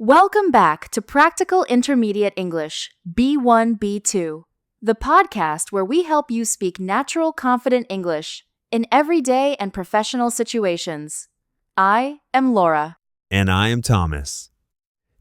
Welcome back to Practical Intermediate English, B1, B2, the podcast where we help you speak natural, confident English in everyday and professional situations. I am Laura. And I am Thomas.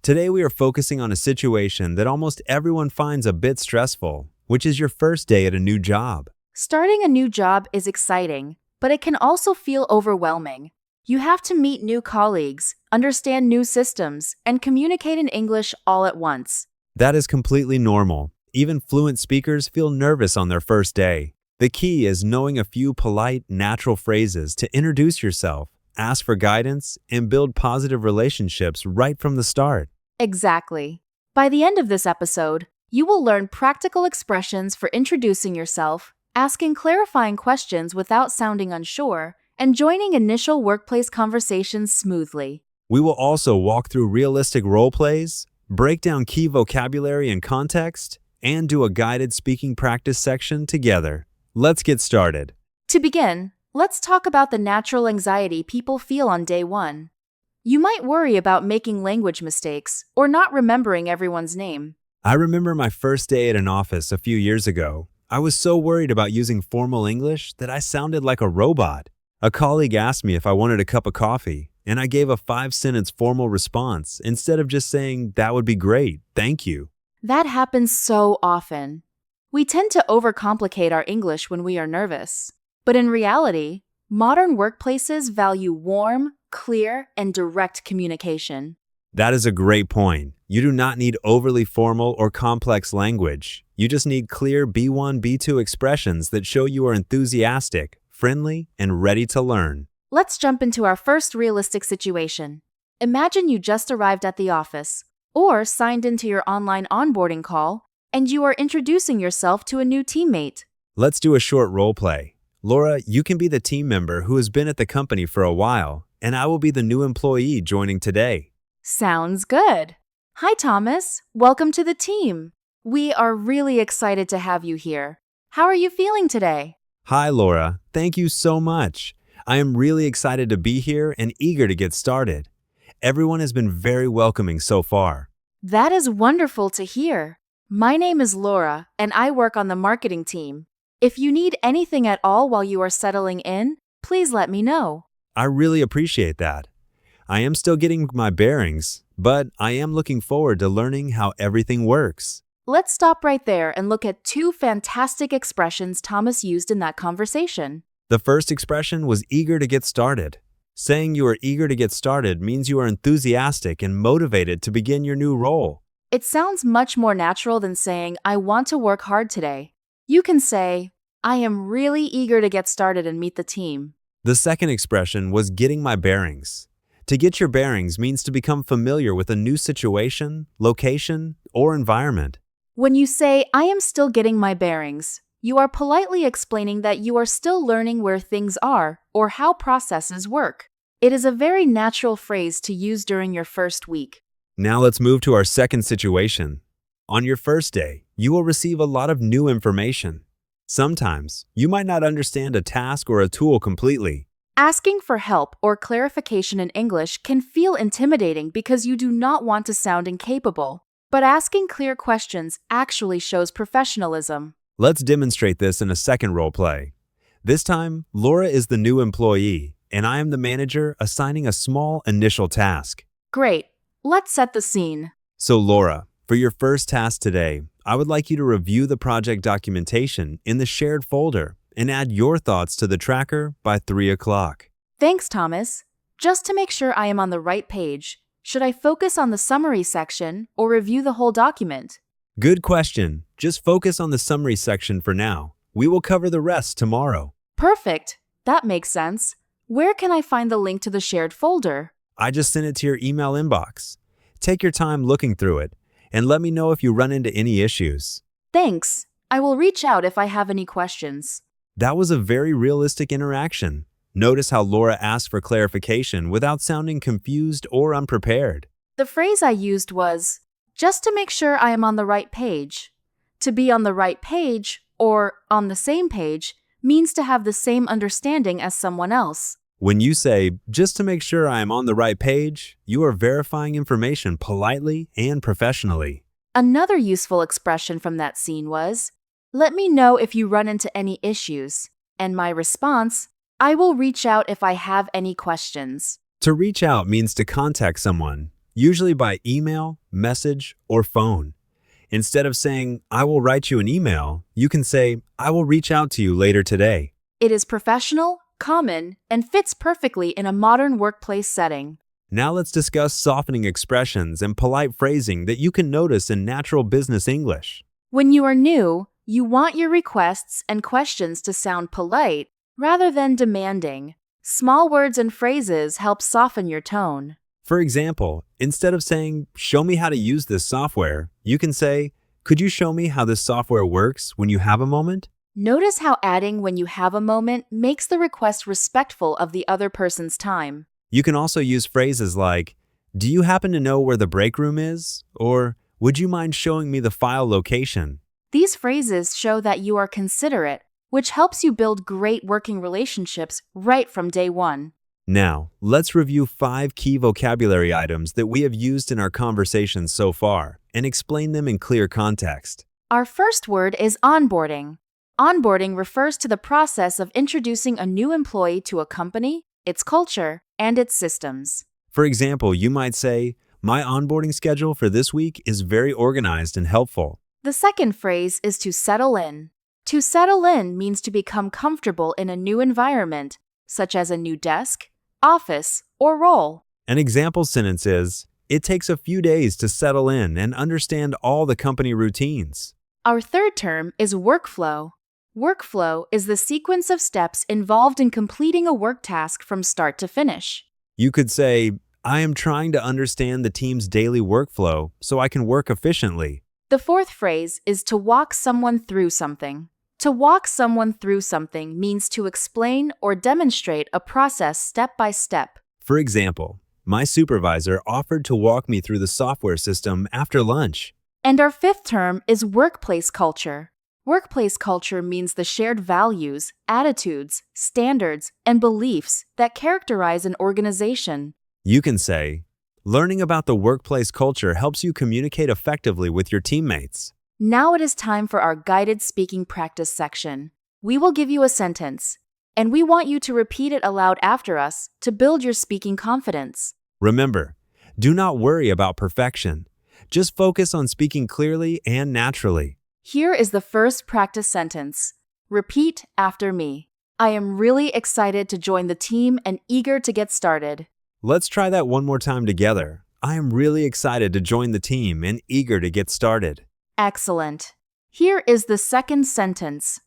Today we are focusing on a situation that almost everyone finds a bit stressful, which is your first day at a new job. Starting a new job is exciting, but it can also feel overwhelming. You have to meet new colleagues, understand new systems, and communicate in English all at once. That is completely normal. Even fluent speakers feel nervous on their first day. The key is knowing a few polite, natural phrases to introduce yourself, ask for guidance, and build positive relationships right from the start. Exactly. By the end of this episode, you will learn practical expressions for introducing yourself, asking clarifying questions without sounding unsure, and joining initial workplace conversations smoothly. We will also walk through realistic role plays, break down key vocabulary and context, and do a guided speaking practice section together. Let's get started. To begin, let's talk about the natural anxiety people feel on day one. You might worry about making language mistakes or not remembering everyone's name. I remember my first day at an office a few years ago. I was so worried about using formal English that I sounded like a robot. A colleague asked me if I wanted a cup of coffee, and I gave a 5-sentence formal response instead of just saying, "That would be great, thank you." That happens so often. We tend to overcomplicate our English when we are nervous. But in reality, modern workplaces value warm, clear, and direct communication. That is a great point. You do not need overly formal or complex language. You just need clear B1, B2 expressions that show you are enthusiastic, friendly, and ready to learn. Let's jump into our first realistic situation. Imagine you just arrived at the office, or signed into your online onboarding call, and you are introducing yourself to a new teammate. Let's do a short role play. Laura, you can be the team member who has been at the company for a while, and I will be the new employee joining today. Sounds good. Hi, Thomas. Welcome to the team. We are really excited to have you here. How are you feeling today? Hi, Laura. Thank you so much. I am really excited to be here and eager to get started. Everyone has been very welcoming so far. That is wonderful to hear. My name is Laura, and I work on the marketing team. If you need anything at all while you are settling in, please let me know. I really appreciate that. I am still getting my bearings, but I am looking forward to learning how everything works. Let's stop right there and look at two fantastic expressions Thomas used in that conversation. The first expression was eager to get started. Saying you are eager to get started means you are enthusiastic and motivated to begin your new role. It sounds much more natural than saying, "I want to work hard today." You can say, "I am really eager to get started and meet the team." The second expression was getting my bearings. To get your bearings means to become familiar with a new situation, location, or environment. When you say, "I am still getting my bearings," you are politely explaining that you are still learning where things are or how processes work. It is a very natural phrase to use during your first week. Now let's move to our second situation. On your first day, you will receive a lot of new information. Sometimes, you might not understand a task or a tool completely. Asking for help or clarification in English can feel intimidating because you do not want to sound incapable. But asking clear questions actually shows professionalism. Let's demonstrate this in a second role play. This time, Laura is the new employee, and I am the manager assigning a small initial task. Great. Let's set the scene. So Laura, for your first task today, I would like you to review the project documentation in the shared folder and add your thoughts to the tracker by 3 o'clock. Thanks, Thomas. Just to make sure I am on the right page, should I focus on the summary section or review the whole document? Good question. Just focus on the summary section for now. We will cover the rest tomorrow. Perfect. That makes sense. Where can I find the link to the shared folder? I just sent it to your email inbox. Take your time looking through it, and let me know if you run into any issues. Thanks. I will reach out if I have any questions. That was a very realistic interaction. Notice how Laura asked for clarification without sounding confused or unprepared. The phrase I used was, "Just to make sure I am on the right page." To be on the right page, or on the same page, means to have the same understanding as someone else. When you say, just to make sure I am on the right page, you are verifying information politely and professionally. Another useful expression from that scene was, let me know if you run into any issues. And my response, I will reach out if I have any questions. To reach out means to contact someone, usually by email, message, or phone. Instead of saying, I will write you an email, you can say, I will reach out to you later today. It is professional, common, and fits perfectly in a modern workplace setting. Now let's discuss softening expressions and polite phrasing that you can notice in natural business English. When you are new, you want your requests and questions to sound polite rather than demanding. Small words and phrases help soften your tone. For example, instead of saying, show me how to use this software, you can say, could you show me how this software works when you have a moment? Notice how adding when you have a moment makes the request respectful of the other person's time. You can also use phrases like, do you happen to know where the break room is? Or, would you mind showing me the file location? These phrases show that you are considerate, which helps you build great working relationships right from day one. Now, let's review 5 key vocabulary items that we have used in our conversations so far and explain them in clear context. Our first word is onboarding. Onboarding refers to the process of introducing a new employee to a company, its culture, and its systems. For example, you might say, my onboarding schedule for this week is very organized and helpful. The second phrase is to settle in. To settle in means to become comfortable in a new environment, such as a new desk, office, or role. An example sentence is, it takes a few days to settle in and understand all the company routines. Our third term is workflow. Workflow is the sequence of steps involved in completing a work task from start to finish. You could say, I am trying to understand the team's daily workflow so I can work efficiently. The fourth phrase is to walk someone through something. To walk someone through something means to explain or demonstrate a process step by step. For example, my supervisor offered to walk me through the software system after lunch. And our fifth term is workplace culture. Workplace culture means the shared values, attitudes, standards, and beliefs that characterize an organization. You can say, learning about the workplace culture helps you communicate effectively with your teammates. Now it is time for our guided speaking practice section. We will give you a sentence, and we want you to repeat it aloud after us to build your speaking confidence. Remember, do not worry about perfection. Just focus on speaking clearly and naturally. Here is the first practice sentence. Repeat after me. I am really excited to join the team and eager to get started. Let's try that one more time together. I am really excited to join the team and eager to get started. Excellent. Here is the second sentence.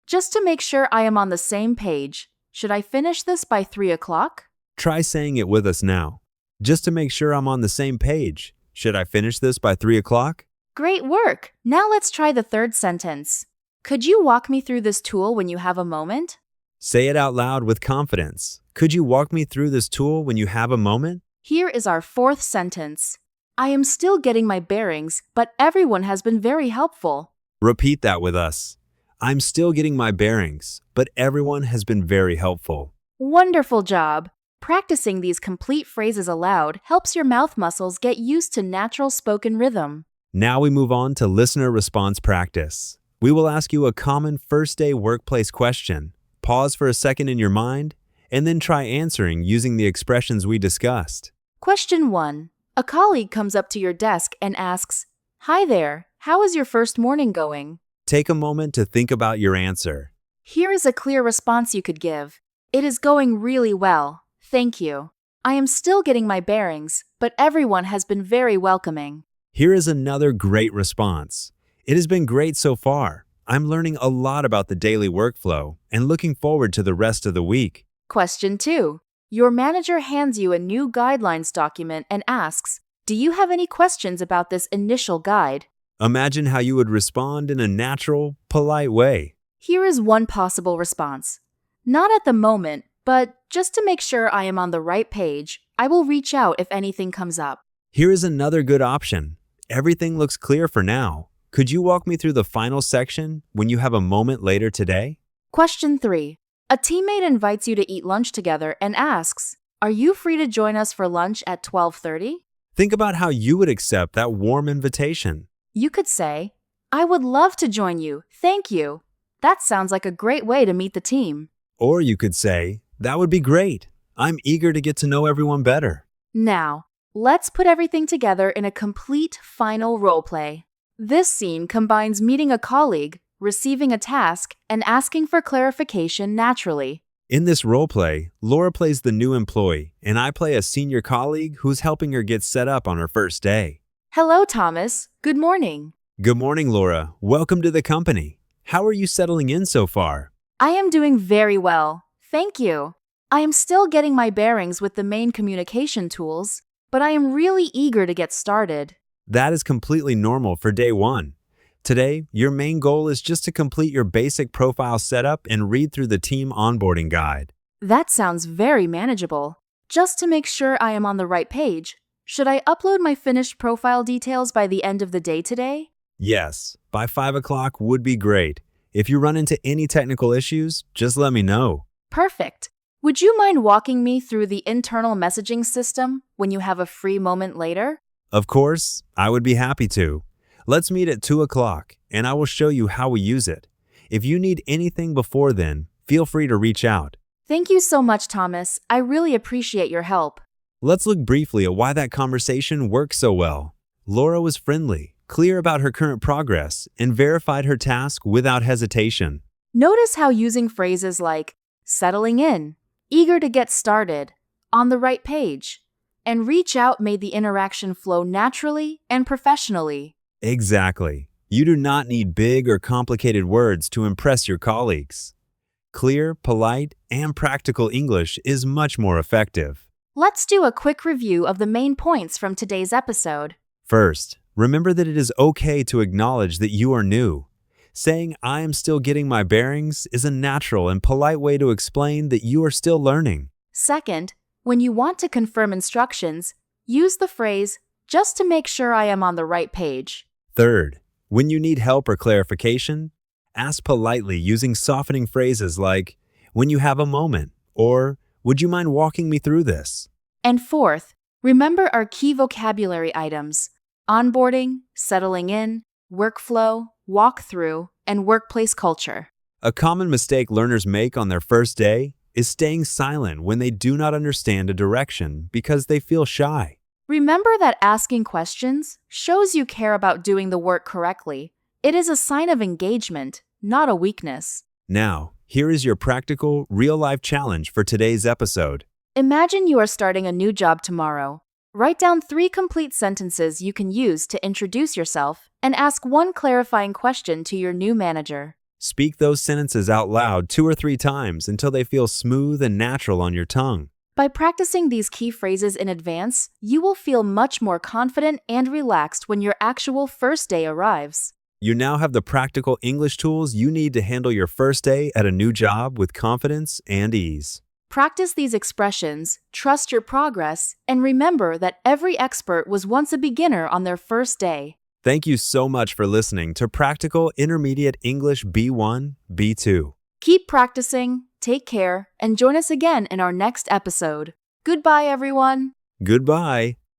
Just to make sure I am on the same page, should I finish this by 3 o'clock? Try saying it with us now. Just to make sure I'm on the same page, should I finish this by 3 o'clock? Great work! Now let's try the third sentence. Could you walk me through this tool when you have a moment? Say it out loud with confidence. Could you walk me through this tool when you have a moment? Here is our fourth sentence. I am still getting my bearings, but everyone has been very helpful. Repeat that with us. I'm still getting my bearings, but everyone has been very helpful. Wonderful job! Practicing these complete phrases aloud helps your mouth muscles get used to natural spoken rhythm. Now we move on to listener response practice. We will ask you a common first day workplace question. Pause for a second in your mind, and then try answering using the expressions we discussed. Question 1. A colleague comes up to your desk and asks, Hi there, how is your first morning going? Take a moment to think about your answer. Here is a clear response you could give. It is going really well, thank you. I am still getting my bearings, but everyone has been very welcoming. Here is another great response. It has been great so far. I'm learning a lot about the daily workflow and looking forward to the rest of the week. Question 2. Your manager hands you a new guidelines document and asks, Do you have any questions about this initial guide? Imagine how you would respond in a natural, polite way. Here is one possible response. Not at the moment, but just to make sure I am on the right page, I will reach out if anything comes up. Here is another good option. Everything looks clear for now. Could you walk me through the final section when you have a moment later today? Question 3. A teammate invites you to eat lunch together and asks, "Are you free to join us for lunch at 12:30?" Think about how you would accept that warm invitation. You could say, "I would love to join you, thank you. That sounds like a great way to meet the team." Or you could say, "That would be great. I'm eager to get to know everyone better." Now, let's put everything together in a complete final role play. This scene combines meeting a colleague, receiving a task, and asking for clarification naturally. In this role play, Laura plays the new employee, and I play a senior colleague who's helping her get set up on her first day. Hello, Thomas. Good morning. Good morning, Laura. Welcome to the company. How are you settling in so far? I am doing very well. Thank you. I am still getting my bearings with the main communication tools, but I am really eager to get started. That is completely normal for day one. Today, your main goal is just to complete your basic profile setup and read through the team onboarding guide. That sounds very manageable. Just to make sure I am on the right page, should I upload my finished profile details by the end of the day today? Yes, by 5 o'clock would be great. If you run into any technical issues, just let me know. Perfect. Would you mind walking me through the internal messaging system when you have a free moment later? Of course, I would be happy to. Let's meet at 2 o'clock, and I will show you how we use it. If you need anything before then, feel free to reach out. Thank you so much, Thomas. I really appreciate your help. Let's look briefly at why that conversation worked so well. Laura was friendly, clear about her current progress, and verified her task without hesitation. Notice how using phrases like settling in, eager to get started, on the right page, and reach out made the interaction flow naturally and professionally. Exactly. You do not need big or complicated words to impress your colleagues. Clear, polite, and practical English is much more effective. Let's do a quick review of the main points from today's episode. First, remember that it is okay to acknowledge that you are new. Saying, "I am still getting my bearings," is a natural and polite way to explain that you are still learning. Second, when you want to confirm instructions, use the phrase, "just to make sure I am on the right page." Third, when you need help or clarification, ask politely using softening phrases like, "when you have a moment," or "would you mind walking me through this?" And fourth, remember our key vocabulary items: onboarding, settling in, workflow, walkthrough, and workplace culture. A common mistake learners make on their first day is staying silent when they do not understand a direction because they feel shy. Remember that asking questions shows you care about doing the work correctly. It is a sign of engagement, not a weakness. Now, here is your practical, real-life challenge for today's episode. Imagine you are starting a new job tomorrow. Write down 3 complete sentences you can use to introduce yourself and ask one clarifying question to your new manager. Speak those sentences out loud 2 or 3 times until they feel smooth and natural on your tongue. By practicing these key phrases in advance, you will feel much more confident and relaxed when your actual first day arrives. You now have the practical English tools you need to handle your first day at a new job with confidence and ease. Practice these expressions, trust your progress, and remember that every expert was once a beginner on their first day. Thank you so much for listening to Practical Intermediate English B1, B2. Keep practicing, take care, and join us again in our next episode. Goodbye, everyone. Goodbye.